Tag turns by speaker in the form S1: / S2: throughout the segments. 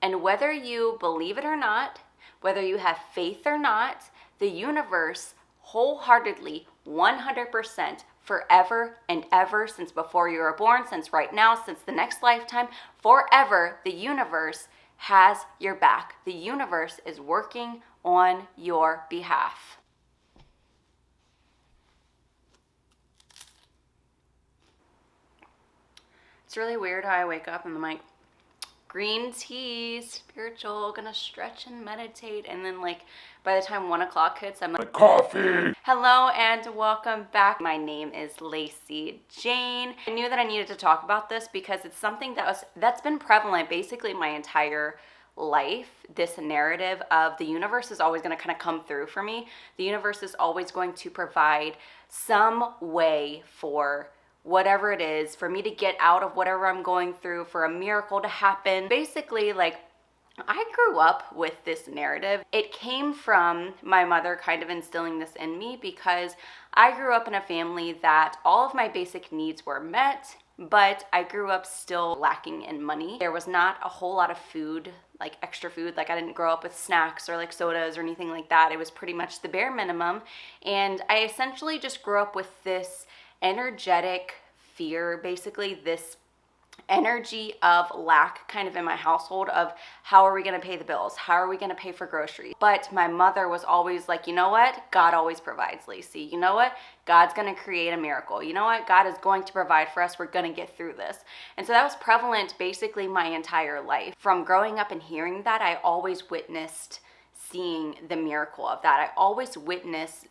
S1: And whether you believe it or not, whether you have faith or not, the universe wholeheartedly, 100%, forever and ever, since before you were born, since right now, since the next lifetime, forever, the universe has your back. The universe is working on your behalf. It's really weird how I wake up and I'm like, green tea, spiritual, gonna stretch and meditate, and then like by the time 1 o'clock hits, I'm like, coffee. Hello and welcome back. My name is Lacy Jane. I knew that I needed to talk about this because it's something that's been prevalent basically my entire life. This narrative of the universe is always going to kind of come through for me. The universe is always going to provide some way for whatever it is, for me to get out of whatever I'm going through, for a miracle to happen. Basically, like, I grew up with this narrative. It came from my mother kind of instilling this in me because I grew up in a family that all of my basic needs were met, but I grew up still lacking in money. There was not a whole lot of food, like extra food. Like I didn't grow up with snacks or like sodas or anything like that. It was pretty much the bare minimum. And I essentially just grew up with this energetic fear, basically this energy of lack kind of in my household of how are we going to pay the bills? How are we going to pay for groceries? But my mother was always like, you know what? God always provides, Lacy. You know what? God's going to create a miracle. You know what? God is going to provide for us. We're going to get through this. And so that was prevalent basically my entire life. From growing up and hearing that, I always witnessed seeing the miracle of that. I always witnessed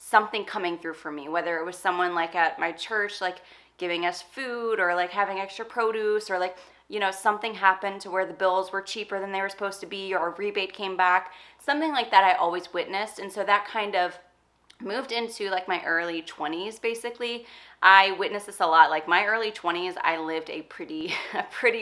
S1: something coming through for me, whether it was someone like at my church, like giving us food or like having extra produce or like, you know, something happened to where the bills were cheaper than they were supposed to be or a rebate came back, something like that I always witnessed. And so that kind of moved into like my early 20s basically. I witnessed this a lot. Like my early 20s, I lived a pretty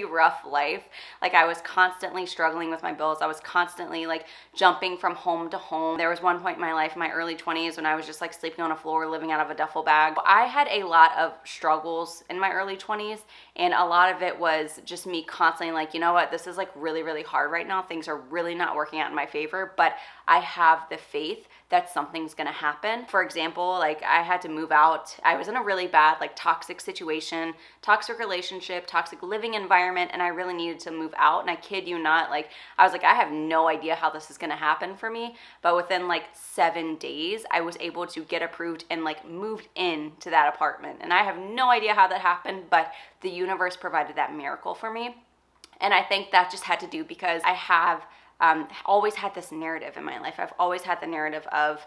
S1: rough life. Like I was constantly struggling with my bills. I was constantly like jumping from home to home. There was one point in my life, in my early 20s, when I was just like sleeping on a floor, living out of a duffel bag. I had a lot of struggles in my early 20s, and a lot of it was just me constantly like, you know what, this is like really, really hard right now. Things are really not working out in my favor, but I have the faith that something's gonna happen. For example, like I had to move out. I was in a really bad, like toxic situation, toxic relationship, toxic living environment, and I really needed to move out. And I kid you not, like I was like, I have no idea how this is gonna happen for me. But within like 7 days, I was able to get approved and like moved into that apartment. And I have no idea how that happened, but the universe provided that miracle for me. And I think that just had to do because I have always had this narrative in my life. I've always had the narrative of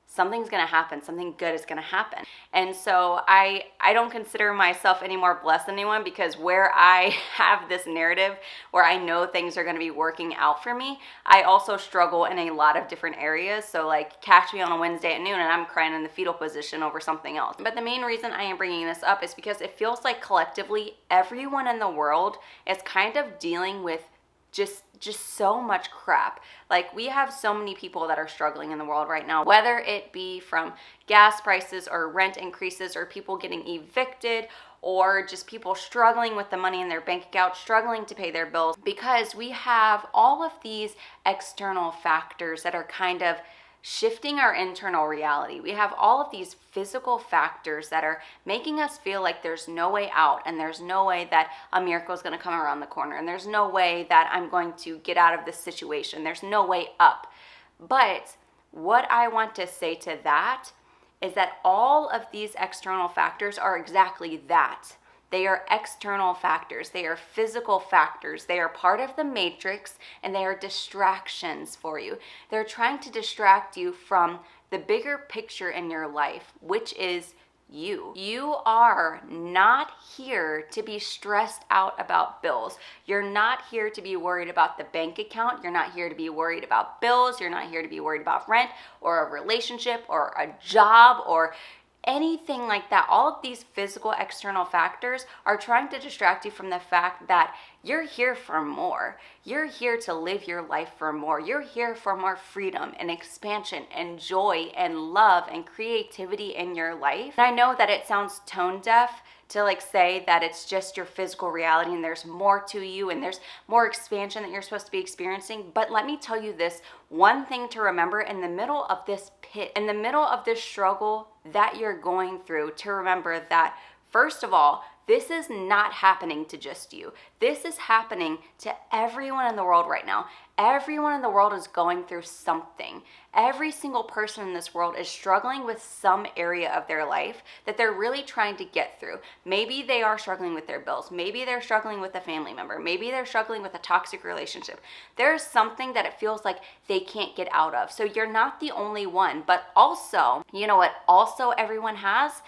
S1: something's gonna happen, something good is gonna happen. And so I don't consider myself any more blessed than anyone, because where I have this narrative where I know things are gonna be working out for me, I also struggle in a lot of different areas. So like catch me on a Wednesday at noon and I'm crying in the fetal position over something else. But the main reason I am bringing this up is because it feels like collectively everyone in the world is kind of dealing with just so much crap. Like we have so many people that are struggling in the world right now, whether it be from gas prices or rent increases or people getting evicted or just people struggling with the money in their bank account, struggling to pay their bills, because we have all of these external factors that are kind of shifting our internal reality. We have all of these physical factors that are making us feel like there's no way out, and there's no way that a miracle is going to come around the corner, and there's no way that I'm going to get out of this situation. There's no way up. But what I want to say to that is that all of these external factors are exactly that. They are external factors. They are physical factors. They are part of the matrix, and they are distractions for you. They're trying to distract you from the bigger picture in your life, which is you. You are not here to be stressed out about bills. You're not here to be worried about the bank account. You're not here to be worried about bills. You're not here to be worried about rent or a relationship or a job or anything like that. All of these physical external factors are trying to distract you from the fact that You're here for more. You're here to live your life for more. You're here for more freedom and expansion and joy and love and creativity in your life. And I know that it sounds tone deaf to like say that it's just your physical reality and there's more to you and there's more expansion that you're supposed to be experiencing. But let me tell you this one thing to remember in the middle of this pit, in the middle of this struggle that you're going through, to remember that first of all, this is not happening to just you. This is happening to everyone in the world right now. Everyone in the world is going through something. Every single person in this world is struggling with some area of their life that they're really trying to get through. Maybe they are struggling with their bills. Maybe they're struggling with a family member. Maybe they're struggling with a toxic relationship. There's something that it feels like they can't get out of. So you're not the only one. But also, you know what also everyone has?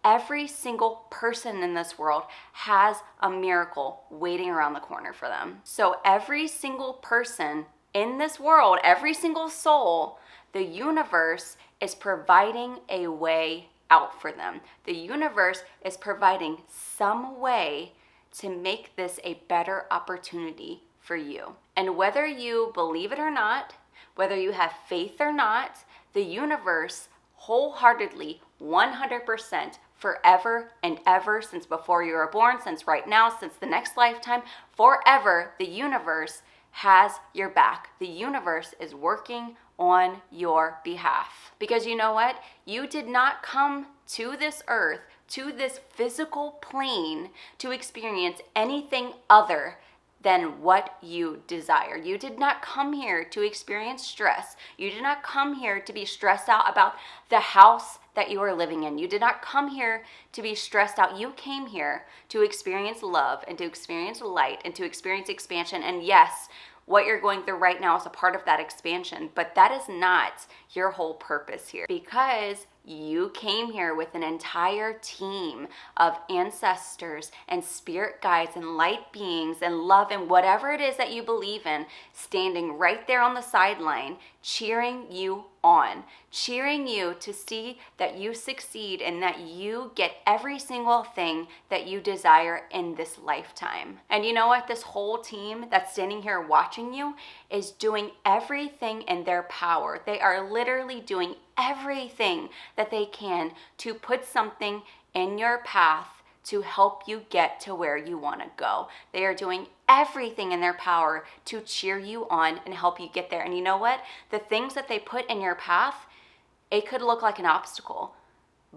S1: Every single person in this world has a miracle waiting around the corner for them. So every single person in this world, every single soul, the universe is providing a way out for them. The universe is providing some way to make this a better opportunity for you. And whether you believe it or not, whether you have faith or not, the universe wholeheartedly, 100%, forever and ever, since before you were born, since right now, since the next lifetime, forever, the universe has your back. The universe is working on your behalf. Because you know what? You did not come to this earth, to this physical plane, to experience anything other than what you desire. You did not come here to experience stress. You did not come here to be stressed out about the house that you are living in. You did not come here to be stressed out. You came here to experience love and to experience light and to experience expansion. And yes, what you're going through right now is a part of that expansion, but that is not your whole purpose here, because you came here with an entire team of ancestors and spirit guides and light beings and love and whatever it is that you believe in, standing right there on the sideline, cheering you on, cheering you to see that you succeed and that you get every single thing that you desire in this lifetime. And you know what? This whole team that's standing here watching you is doing everything in their power. They are literally doing everything that they can to put something in your path to help you get to where you want to go. They are doing everything in their power to cheer you on and help you get there. And you know what? The things that they put in your path, it could look like an obstacle,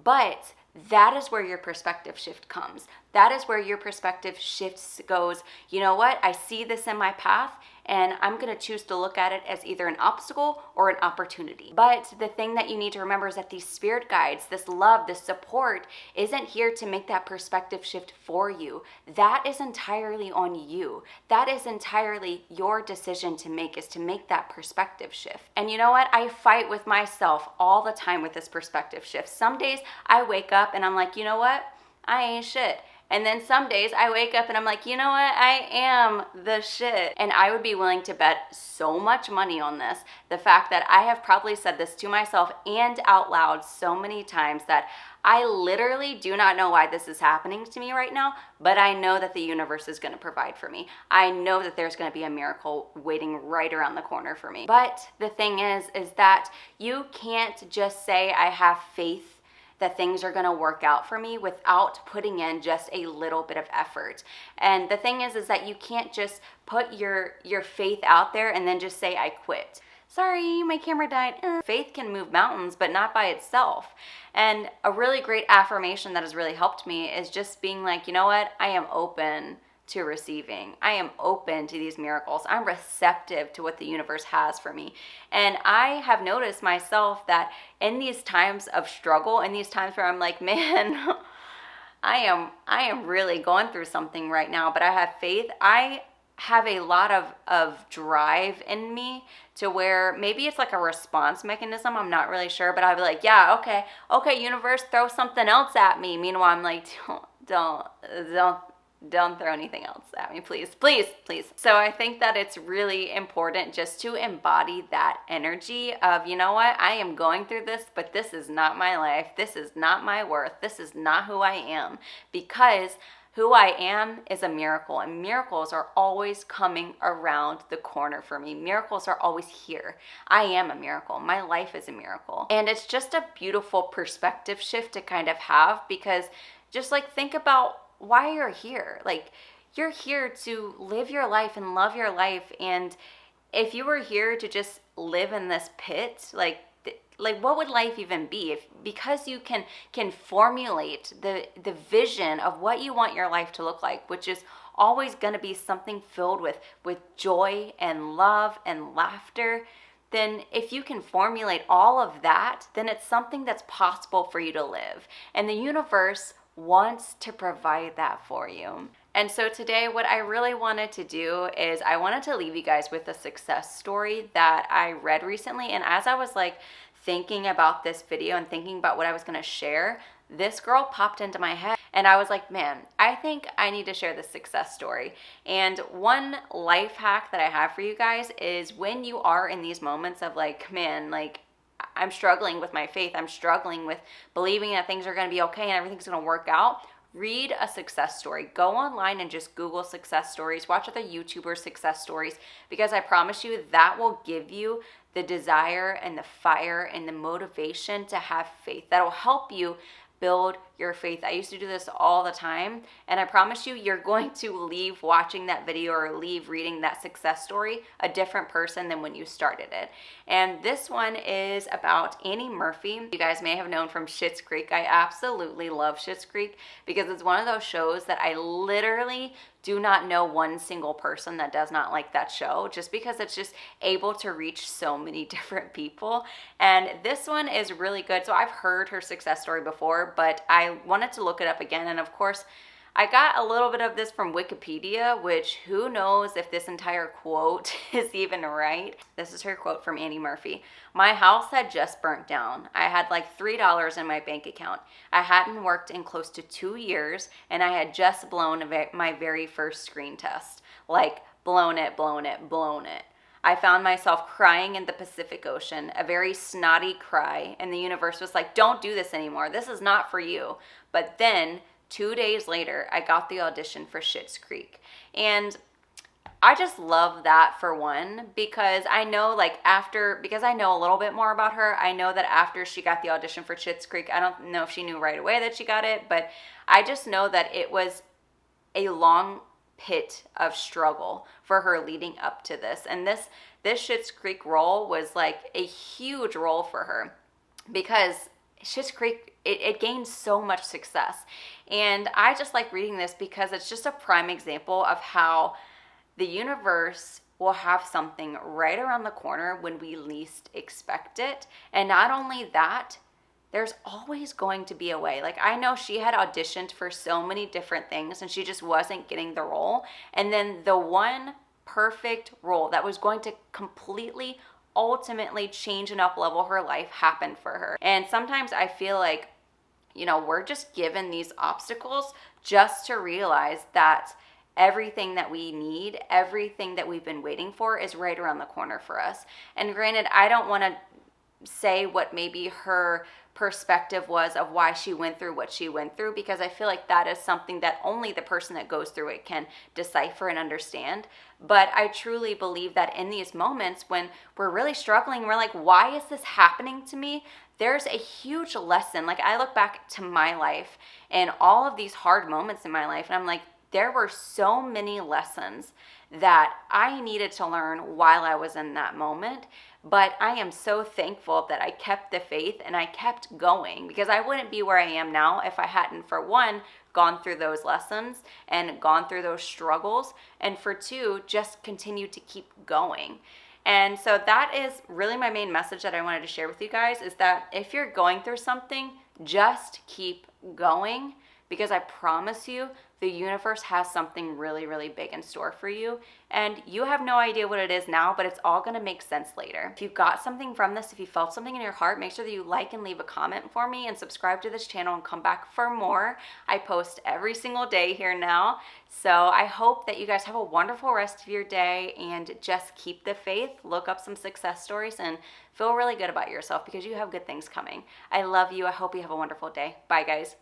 S1: but that is where your perspective shift comes. That is where your perspective shifts, goes, you know what? I see this in my path and I'm going to choose to look at it as either an obstacle or an opportunity. But the thing that you need to remember is that these spirit guides, this love, this support isn't here to make that perspective shift for you. That is entirely on you. That is entirely your decision to make, is to make that perspective shift. And you know what? I fight with myself all the time with this perspective shift. Some days I wake up and I'm like, you know what? I ain't shit. And then some days I wake up and I'm like, you know what? I am the shit. And I would be willing to bet so much money on this. The fact that I have probably said this to myself and out loud so many times that I literally do not know why this is happening to me right now, but I know that the universe is going to provide for me. I know that there's going to be a miracle waiting right around the corner for me. But the thing is that you can't just say I have faith that things are going to work out for me without putting in just a little bit of effort. And the thing is that you can't just put your faith out there and then just say, I quit. Sorry, my camera died. Faith can move mountains, but not by itself. And a really great affirmation that has really helped me is just being like, you know what? I am open to receiving. I am open to these miracles. I'm receptive to what the universe has for me. And I have noticed myself that in these times of struggle, in these times where I'm like, man, I am really going through something right now, but I have faith. I have a lot of drive in me to where maybe it's like a response mechanism. I'm not really sure, but I'll be like, yeah, okay, universe, throw something else at me. Meanwhile, I'm like, don't throw anything else at me, please. So I think that it's really important just to embody that energy of, you know what, I am going through this, but this is not my life. This is not my worth. This is not who I am. Because Who I am is a miracle, and miracles are always coming around the corner for me. Miracles are always here. I am a miracle. My life is a miracle. And it's just a beautiful perspective shift to kind of have, because just like think about why you're here. Like, you're here to live your life and love your life. And if you were here to just live in this pit, like what would life even be? Because you can formulate the vision of what you want your life to look like, which is always going to be something filled with joy and love and laughter, then if you can formulate all of that, then it's something that's possible for you to live. And the universe wants to provide that for you. And so today, what I really wanted to do is I wanted to leave you guys with a success story that I read recently. And as I was like thinking about this video and thinking about what I was going to share, this girl popped into my head. And I was like, man, I think I need to share this success story. And one life hack that I have for you guys is when you are in these moments of like, man, like I'm struggling with my faith, I'm struggling with believing that things are going to be okay and everything's going to work out, read a success story. Go online and just Google success stories. Watch other YouTubers' success stories, because I promise you that will give you the desire and the fire and the motivation to have faith. That'll help you build your faith. I used to do this all the time, and I promise you, you're going to leave watching that video or leave reading that success story a different person than when you started it. And this one is about Annie Murphy. You guys may have known from Schitt's Creek. I absolutely love Schitt's Creek because it's one of those shows that I literally do not know one single person that does not like that show, just because it's just able to reach so many different people. And this one is really good. So I've heard her success story before, but I wanted to look it up again. And of course, I got a little bit of this from Wikipedia, which who knows if this entire quote is even right. This is her quote from Annie Murphy. My house had just burnt down. I had like $3 in my bank account. I hadn't worked in close to 2 years, and I had just blown my very first screen test. Like, blown it. I found myself crying in the Pacific Ocean, a very snotty cry, and the universe was like, don't do this anymore. This is not for you. But then 2 days later, I got the audition for Schitt's Creek. And I just love that, for one, because I know because I know a little bit more about her, I know that after she got the audition for Schitt's Creek, I don't know if she knew right away that she got it, but I just know that it was a long pit of struggle for her leading up to this. And this Schitt's Creek role was like a huge role for her, because Schitt's Creek, it gained so much success. And I just like reading this because it's just a prime example of how the universe will have something right around the corner when we least expect it. And not only that, there's always going to be a way. Like, I know she had auditioned for so many different things and she just wasn't getting the role. And then the one perfect role that was going to completely ultimately change and up-level her life happened for her. And sometimes I feel like, we're just given these obstacles just to realize that everything that we need, everything that we've been waiting for is right around the corner for us. And granted, I don't want to say what maybe her perspective was of why she went through what she went through, because I feel like that is something that only the person that goes through it can decipher and understand. But I truly believe that in these moments when we're really struggling, we're like, why is this happening to me? There's a huge lesson. Like, I look back to my life and all of these hard moments in my life, and I'm like, there were so many lessons that I needed to learn while I was in that moment. But I am so thankful that I kept the faith and I kept going, because I wouldn't be where I am now if I hadn't, for one, gone through those lessons and gone through those struggles, and for two, just continued to keep going. And so that is really my main message that I wanted to share with you guys, is that if you're going through something, just keep going, because I promise you, the universe has something really, really big in store for you. And you have no idea what it is now, but it's all gonna make sense later. If you got something from this, if you felt something in your heart, make sure that you like and leave a comment for me and subscribe to this channel and come back for more. I post every single day here now. So I hope that you guys have a wonderful rest of your day and just keep the faith, look up some success stories, and feel really good about yourself, because you have good things coming. I love you. I hope you have a wonderful day. Bye, guys.